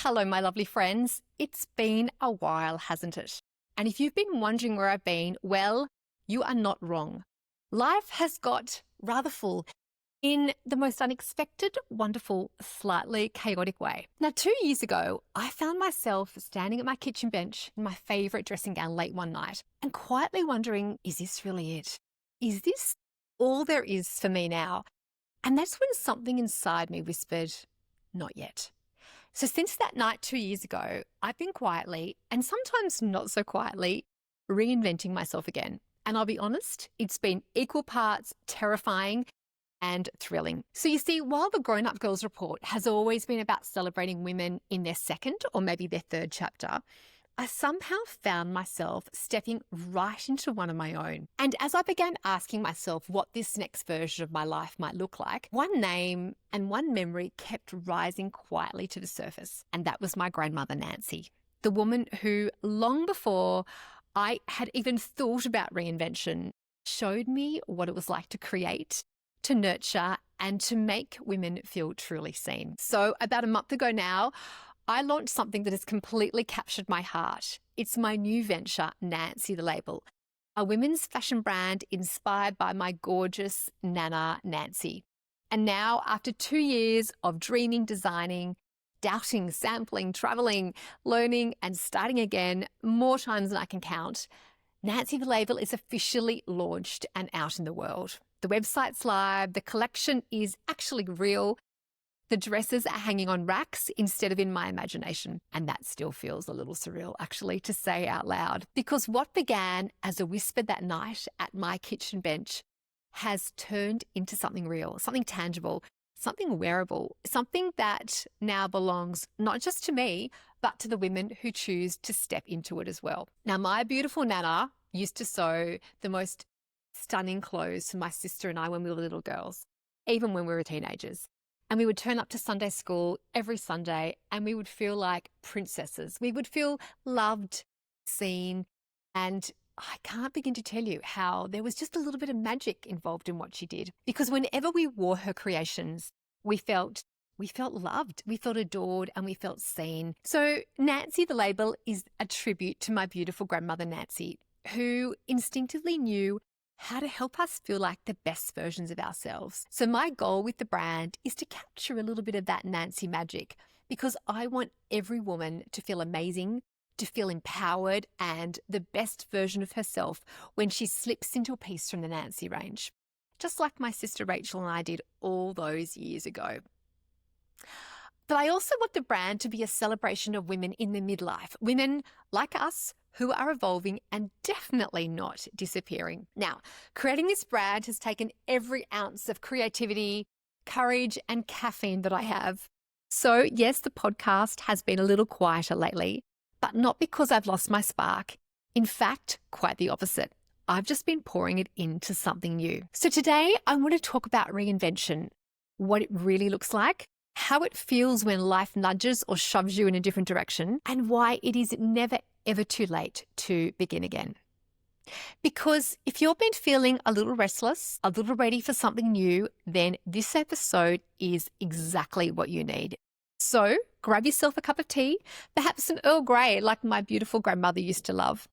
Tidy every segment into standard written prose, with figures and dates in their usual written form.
Hello, my lovely friends. It's been a while, hasn't it? And if you've been wondering where I've been, well, you are not wrong. Life has got rather full in the most unexpected, wonderful, slightly chaotic way. Now, 2 years ago, I found myself standing at my kitchen bench in my favourite dressing gown late one night and quietly wondering, is this really it? Is this all there is for me now? And that's when something inside me whispered, not yet. So since that night 2 years ago, I've been quietly, and sometimes not so quietly, reinventing myself again. And I'll be honest, it's been equal parts terrifying and thrilling. So you see, while the Grown Up Girls Report has always been about celebrating women in their second or maybe their third chapter, I somehow found myself stepping right into one of my own. And as I began asking myself what this next version of my life might look like, one name and one memory kept rising quietly to the surface. And that was my grandmother, Nancy, the woman who, long before I had even thought about reinvention, showed me what it was like to create, to nurture, and to make women feel truly seen. So about a month ago now, I launched something that has completely captured my heart. It's my new venture, Nancy the Label, a women's fashion brand inspired by my gorgeous Nana, Nancy. And now, after 2 years of dreaming, designing, doubting, sampling, traveling, learning, and starting again more times than I can count, Nancy the Label is officially launched and out in the world. The website's live, the collection is actually real. The dresses are hanging on racks instead of in my imagination. And that still feels a little surreal, actually, to say out loud. Because what began as a whisper that night at my kitchen bench has turned into something real, something tangible, something wearable, something that now belongs not just to me, but to the women who choose to step into it as well. Now, my beautiful Nana used to sew the most stunning clothes for my sister and I when we were little girls, even when we were teenagers. And we would turn up to Sunday school every Sunday and we would feel like princesses. We would feel loved, seen, and I can't begin to tell you how there was just a little bit of magic involved in what she did. Because whenever we wore her creations, we felt loved, we felt adored, and we felt seen. So Nancy the Label is a tribute to my beautiful grandmother, Nancy, who instinctively knew how to help us feel like the best versions of ourselves. So my goal with the brand is to capture a little bit of that Nancy magic, because I want every woman to feel amazing, to feel empowered and the best version of herself when she slips into a piece from the Nancy range, just like my sister Rachel and I did all those years ago. But I also want the brand to be a celebration of women in the midlife, women like us who are evolving and definitely not disappearing. Now, creating this brand has taken every ounce of creativity, courage, and caffeine that I have. So yes, the podcast has been a little quieter lately, but not because I've lost my spark. In fact, quite the opposite. I've just been pouring it into something new. So today I want to talk about reinvention, what it really looks like, how it feels when life nudges or shoves you in a different direction, and why it is never ever too late to begin again. Because if you've been feeling a little restless, a little ready for something new, then this episode is exactly what you need. So grab yourself a cup of tea, perhaps an Earl Grey like my beautiful grandmother used to love,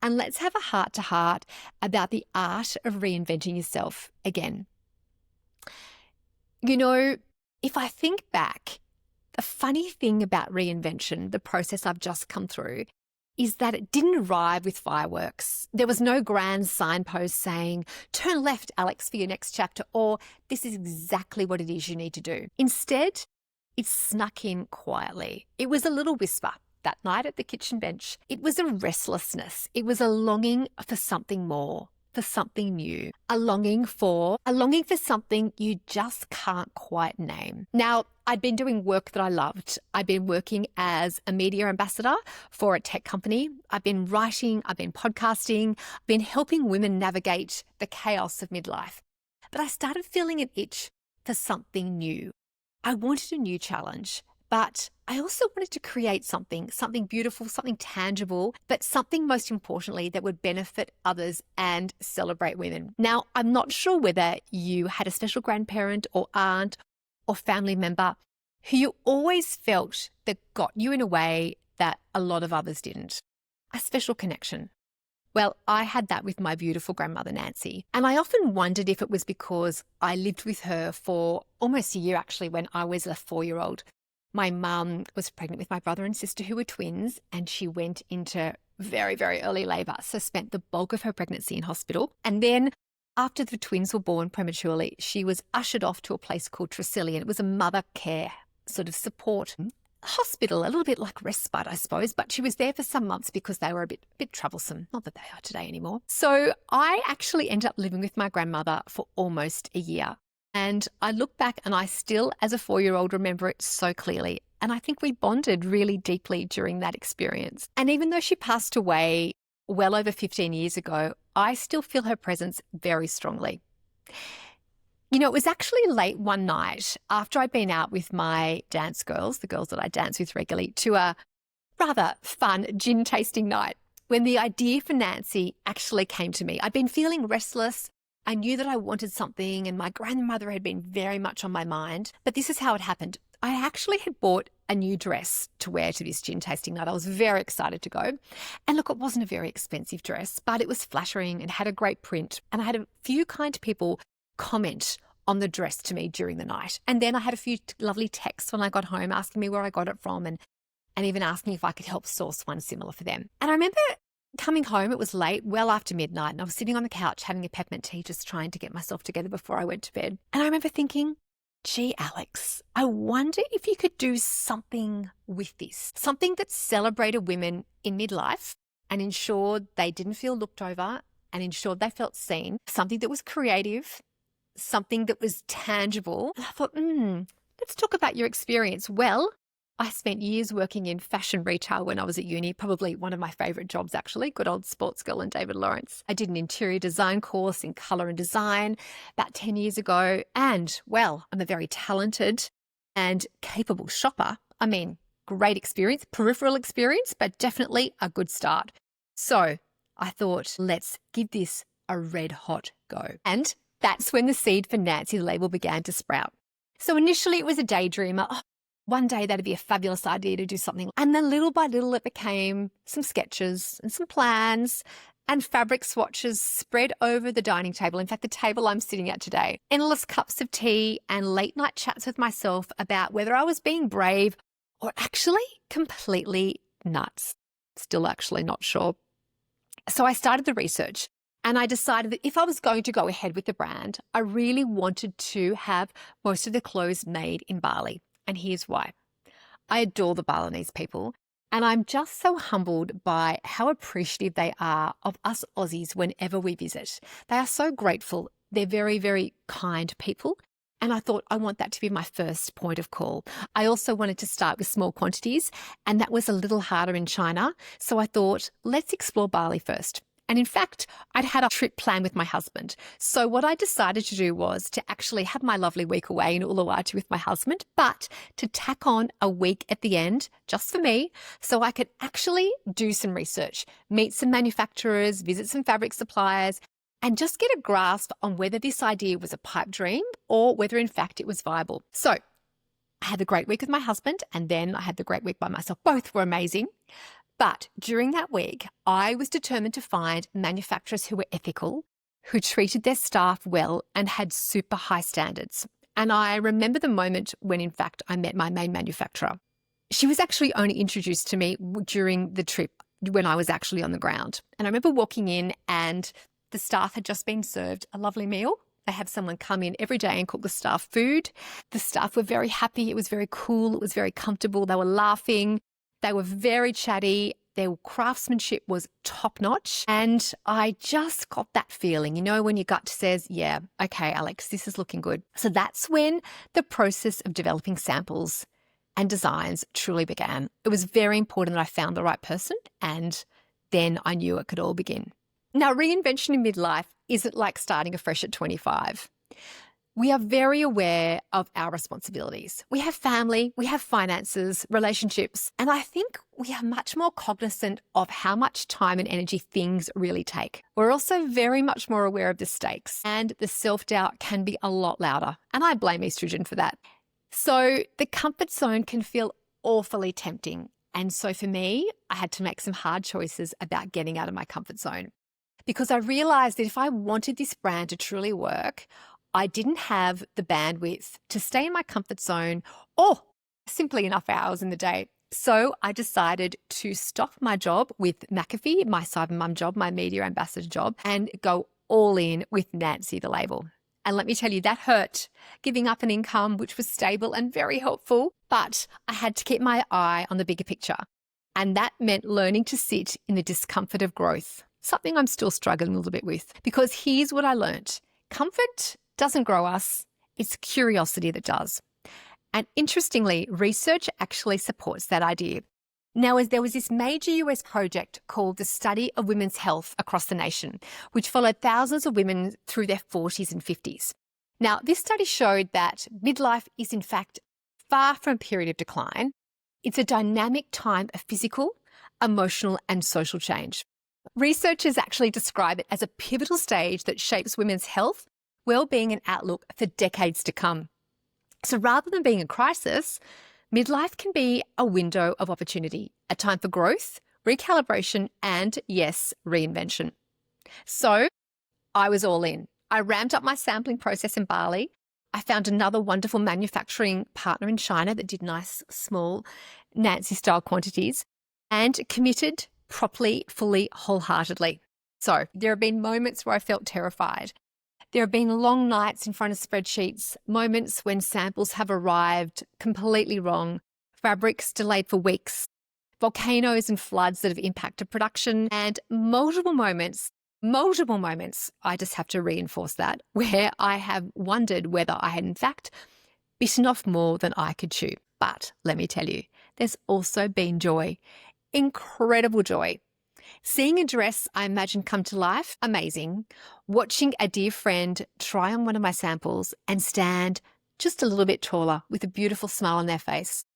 and let's have a heart-to-heart about the art of reinventing yourself again. You know, if I think back, the funny thing about reinvention, the process I've just come through, is that it didn't arrive with fireworks. There was no grand signpost saying, turn left, Alex, for your next chapter, or this is exactly what it is you need to do. Instead, it snuck in quietly. It was a little whisper that night at the kitchen bench. It was a restlessness. It was a longing for something more, for something new, a longing for something you just can't quite name. Now, I'd been doing work that I loved. I'd been working as a media ambassador for a tech company. I've been writing, I've been podcasting, I've been helping women navigate the chaos of midlife. But I started feeling an itch for something new. I wanted a new challenge, but I also wanted to create something beautiful, something tangible, but something most importantly that would benefit others and celebrate women. Now, I'm not sure whether you had a special grandparent or aunt or family member who you always felt that got you in a way that a lot of others didn't. A special connection. Well, I had that with my beautiful grandmother, Nancy. And I often wondered if it was because I lived with her for almost a year, actually, when I was a 4-year-old. My mum was pregnant with my brother and sister who were twins, and she went into very, very early labour, so spent the bulk of her pregnancy in hospital. And then after the twins were born prematurely, she was ushered off to a place called Tresillian. It was a mother care sort of support hospital, a little bit like respite, I suppose, but she was there for some months because they were a bit troublesome. Not that they are today anymore. So I actually ended up living with my grandmother for almost a year. And I look back and I still, as a 4-year-old, remember it so clearly. And I think we bonded really deeply during that experience. And even though she passed away well over 15 years ago, I still feel her presence very strongly. You know, it was actually late one night after I'd been out with my dance girls, the girls that I dance with regularly, to a rather fun gin tasting night when the idea for Nancy actually came to me. I'd been feeling restless. I knew that I wanted something and my grandmother had been very much on my mind. But this is how it happened. I actually had bought a new dress to wear to this gin tasting night. I was very excited to go. And look, it wasn't a very expensive dress, but it was flattering and had a great print. And I had a few kind people comment on the dress to me during the night. And then I had a few lovely texts when I got home asking me where I got it from and even asking if I could help source one similar for them. And I remember coming home, it was late, well after midnight, and I was sitting on the couch having a peppermint tea, just trying to get myself together before I went to bed. And I remember thinking, gee, Alex, I wonder if you could do something with this, something that celebrated women in midlife and ensured they didn't feel looked over and ensured they felt seen, something that was creative, something that was tangible. And I thought, let's talk about your experience. Well, I spent years working in fashion retail when I was at uni, probably one of my favourite jobs, actually, good old sports girl and David Lawrence. I did an interior design course in colour and design about 10 years ago. And, well, I'm a very talented and capable shopper. I mean, great experience, peripheral experience, but definitely a good start. So I thought, let's give this a red hot go. And that's when the seed for Nancy the label began to sprout. So initially it was a daydreamer. Oh, one day that'd be a fabulous idea to do something. And then little by little it became some sketches and some plans and fabric swatches spread over the dining table. In fact, the table I'm sitting at today. Endless cups of tea and late night chats with myself about whether I was being brave or actually completely nuts. Still actually not sure. So I started the research. And I decided that if I was going to go ahead with the brand, I really wanted to have most of the clothes made in Bali. And here's why. I adore the Balinese people. And I'm just so humbled by how appreciative they are of us Aussies whenever we visit. They are so grateful. They're very, very kind people. And I thought I want that to be my first point of call. I also wanted to start with small quantities, and that was a little harder in China. So I thought, let's explore Bali first. And in fact, I'd had a trip planned with my husband. So what I decided to do was to actually have my lovely week away in Uluwatu with my husband, but to tack on a week at the end just for me so I could actually do some research, meet some manufacturers, visit some fabric suppliers, and just get a grasp on whether this idea was a pipe dream or whether in fact it was viable. So I had the great week with my husband and then I had the great week by myself. Both were amazing. But during that week, I was determined to find manufacturers who were ethical, who treated their staff well and had super high standards. And I remember the moment when, in fact, I met my main manufacturer. She was actually only introduced to me during the trip when I was actually on the ground. And I remember walking in and the staff had just been served a lovely meal. They have someone come in every day and cook the staff food. The staff were very happy. It was very cool. It was very comfortable. They were laughing. They were very chatty. Their craftsmanship was top notch. And I just got that feeling, you know, when your gut says, yeah, okay, Alex, this is looking good. So that's when the process of developing samples and designs truly began. It was very important that I found the right person, and then I knew it could all begin. Now, reinvention in midlife isn't like starting afresh at 25. We are very aware of our responsibilities. We have family, we have finances, relationships, and I think we are much more cognizant of how much time and energy things really take. We're also very much more aware of the stakes, and the self-doubt can be a lot louder, and I blame estrogen for that. So the comfort zone can feel awfully tempting. And so for me, I had to make some hard choices about getting out of my comfort zone because I realized that if I wanted this brand to truly work, I didn't have the bandwidth to stay in my comfort zone or simply enough hours in the day. So I decided to stop my job with McAfee, my cyber mum job, my media ambassador job, and go all in with Nancy the label. And let me tell you, that hurt, giving up an income which was stable and very helpful, but I had to keep my eye on the bigger picture. And that meant learning to sit in the discomfort of growth, something I'm still struggling a little bit with. Because here's what I learned. Comfort doesn't grow us. It's curiosity that does. And interestingly, research actually supports that idea. Now, as there was this major US project called the Study of Women's Health across the nation, which followed thousands of women through their 40s and 50s. Now, this study showed that midlife is in fact far from a period of decline. It's a dynamic time of physical, emotional, and social change. Researchers actually describe it as a pivotal stage that shapes women's health, well-being, and outlook for decades to come. So rather than being a crisis, midlife can be a window of opportunity, a time for growth, recalibration, and yes, reinvention. So I was all in. I ramped up my sampling process in Bali. I found another wonderful manufacturing partner in China that did nice, small Nancy-style quantities and committed properly, fully, wholeheartedly. So there have been moments where I felt terrified. There have been long nights in front of spreadsheets, moments when samples have arrived completely wrong, fabrics delayed for weeks, volcanoes and floods that have impacted production, and multiple moments, I just have to reinforce that, where I have wondered whether I had in fact bitten off more than I could chew. But let me tell you, there's also been joy, incredible joy. Seeing a dress I imagined come to life, amazing. Watching a dear friend try on one of my samples and stand just a little bit taller with a beautiful smile on their face.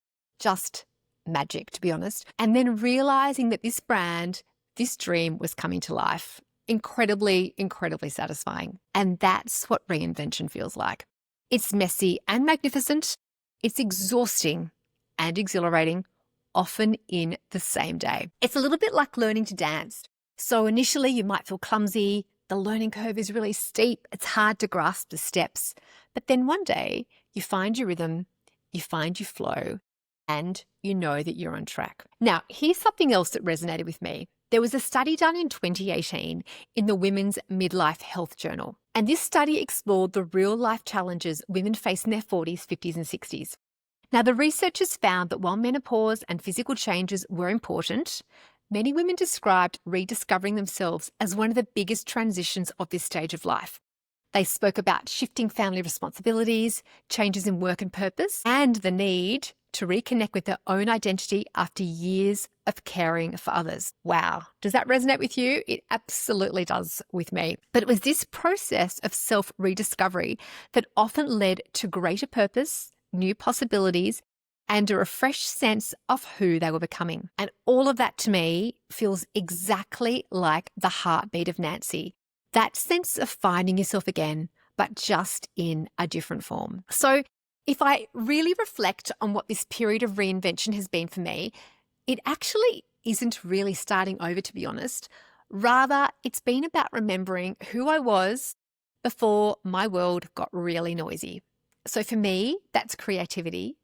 Just magic, to be honest. And then realizing that this brand, this dream was coming to life. Incredibly, incredibly satisfying. And that's what reinvention feels like. It's messy and magnificent. It's exhausting and exhilarating, often in the same day. It's a little bit like learning to dance. So initially you might feel clumsy. The learning curve is really steep. It's hard to grasp the steps. But then one day you find your rhythm, you find your flow, and you know that you're on track. Now, here's something else that resonated with me. There was a study done in 2018 in the Women's Midlife Health Journal. And this study explored the real life challenges women face in their 40s, 50s, and 60s. Now, the researchers found that while menopause and physical changes were important, many women described rediscovering themselves as one of the biggest transitions of this stage of life. They spoke about shifting family responsibilities, changes in work and purpose, and the need to reconnect with their own identity after years of caring for others. Wow. Does that resonate with you? It absolutely does with me. But it was this process of self-rediscovery that often led to greater purpose, new possibilities, and a refreshed sense of who they were becoming. And all of that to me feels exactly like the heartbeat of Nancy. That sense of finding yourself again, but just in a different form. So if I really reflect on what this period of reinvention has been for me, it actually isn't really starting over, to be honest. Rather, it's been about remembering who I was before my world got really noisy. So for me, that's creativity.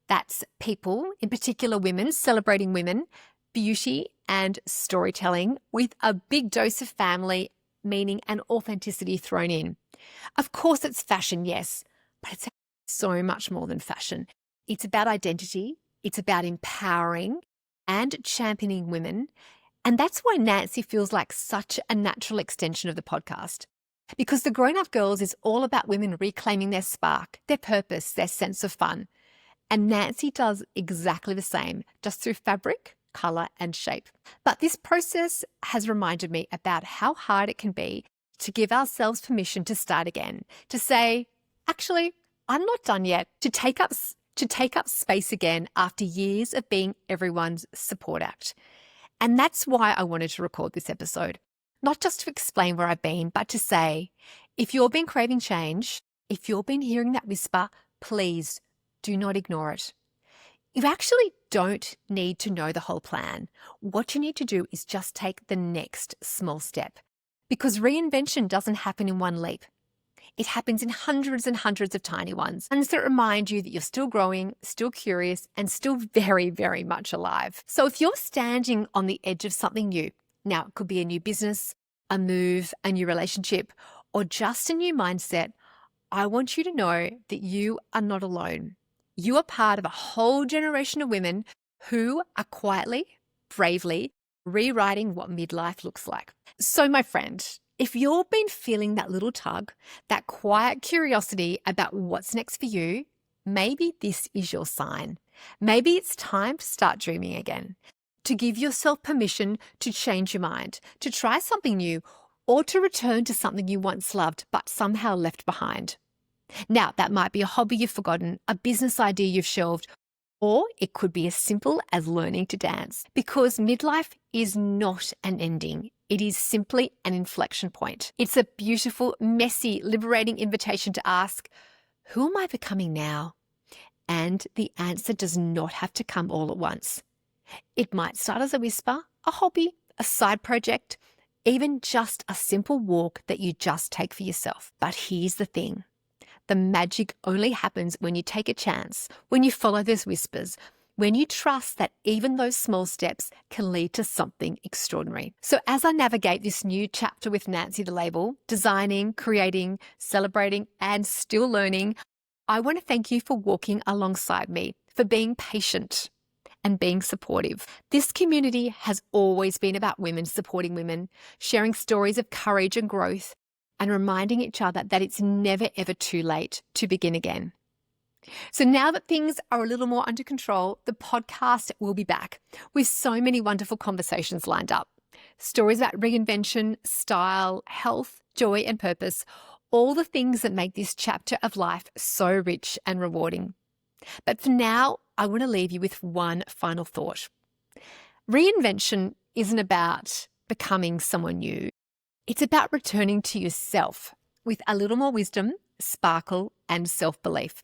That's people, in particular women, celebrating women, beauty and storytelling with a big dose of family, meaning and authenticity thrown in. Of course, it's fashion, yes, but it's so much more than fashion. It's about identity. It's about empowering and championing women. And that's why Nancy feels like such a natural extension of the podcast. Because the Grown Up Girls is all about women reclaiming their spark, their purpose, their sense of fun. And Nancy does exactly the same, just through fabric, colour, and shape. But this process has reminded me about how hard it can be to give ourselves permission to start again, to say, actually, I'm not done yet, to take up space again after years of being everyone's support act. And that's why I wanted to record this episode. Not just to explain where I've been, but to say, if you've been craving change, if you've been hearing that whisper, please do not ignore it. You actually don't need to know the whole plan. What you need to do is just take the next small step, because reinvention doesn't happen in one leap. It happens in hundreds and hundreds of tiny ones that remind you that you're still growing, still curious, and still very, very much alive. So if you're standing on the edge of something new, now it could be a new business, a move, a new relationship, or just a new mindset, I want you to know that you are not alone. You are part of a whole generation of women who are quietly, bravely rewriting what midlife looks like. So my friend, if you've been feeling that little tug, that quiet curiosity about what's next for you, maybe this is your sign. Maybe it's time to start dreaming again, to give yourself permission to change your mind, to try something new, or to return to something you once loved but somehow left behind. Now, that might be a hobby you've forgotten, a business idea you've shelved, or it could be as simple as learning to dance, because midlife is not an ending. It is simply an inflection point. It's a beautiful, messy, liberating invitation to ask, who am I becoming now? And the answer does not have to come all at once. It might start as a whisper, a hobby, a side project, even just a simple walk that you just take for yourself. But here's the thing. The magic only happens when you take a chance, when you follow those whispers, when you trust that even those small steps can lead to something extraordinary. So as I navigate this new chapter with Nancy the Label, designing, creating, celebrating, and still learning, I want to thank you for walking alongside me, for being patient and being supportive. This community has always been about women supporting women, sharing stories of courage and growth, and reminding each other that it's never ever too late to begin again. So now that things are a little more under control, the podcast will be back with so many wonderful conversations lined up. Stories about reinvention, style, health, joy, and purpose, all the things that make this chapter of life so rich and rewarding. But for now, I want to leave you with one final thought. Reinvention isn't about becoming someone new. It's about returning to yourself with a little more wisdom, sparkle, and self-belief.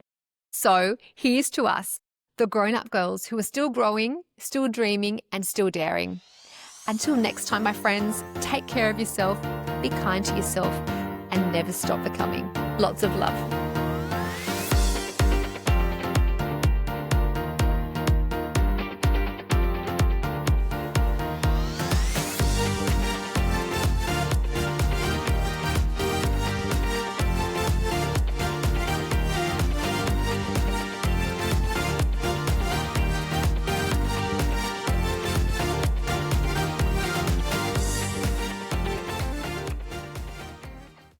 So here's to us, the grown-up girls who are still growing, still dreaming, and still daring. Until next time, my friends, take care of yourself, be kind to yourself, and never stop becoming. Lots of love.